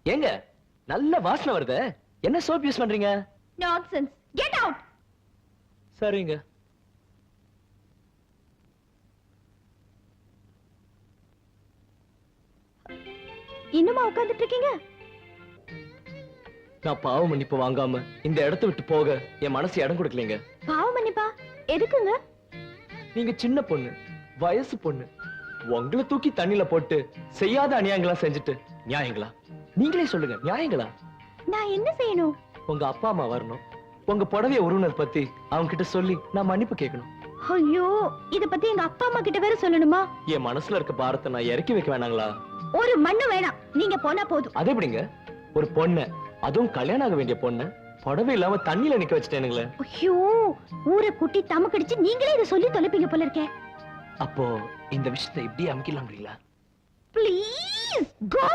ஏங்க நல்ல வாசனை வருது. என்ன சோப் யூஸ் பண்றீங்க? நான்சென்ஸ். Get out. சரிங்க. இன்னுமா உட்கார்ந்துட்டு இருக்கீங்க? நான் பாவ மன்னிப்பு வாங்காம இந்த இடத்தை விட்டு போக என் மனசு இடம் கொடுக்கலீங்க. பாவ மன்னிப்பா? எதுக்குங்க? நீங்க சின்ன பொண்ணு, வயசு பொண்ணு. உங்களை தூக்கி தண்ணில போட்டு செய்யாத அநியாயங்களா செஞ்சுட்டு நியாயங்களா? நீங்களே சொல்லுங்க, நியாயங்களா? நான் என்ன செய்யணும்? உங்க அப்பா அம்மா வரணும். உங்க புடவைய உறவினர் பத்தி அவங்க கிட்ட சொல்லி நான் மன்னிப்பு கேட்கணும். ஐயோ, இத பத்தி எங்க அப்பா அம்மா கிட்ட வேற சொல்லணுமா? என் மனசுல இருக்க பாரத்தை நான் இறக்கி வைக்க வேணாங்களா? ஒரு மண்ணு வேணாம், நீங்க போனா போதும். அது எப்படிங்க? ஒரு பொண்ணு, அதுவும் கல்யாணம் ஆக வேண்டிய பொண்ணு, புடவை இல்லாம தண்ணியில நிக்க வச்சுட்டேனுங்களே. ஐயோ, ஊரை குட்டி தமக்கடிச்சு நீங்களே இதை சொல்லி தொலைப்பீங்க போல இருக்கே. அப்போ இந்த விஷயத்தை இப்படி அமைக்கலாம்ங்களா? Please go.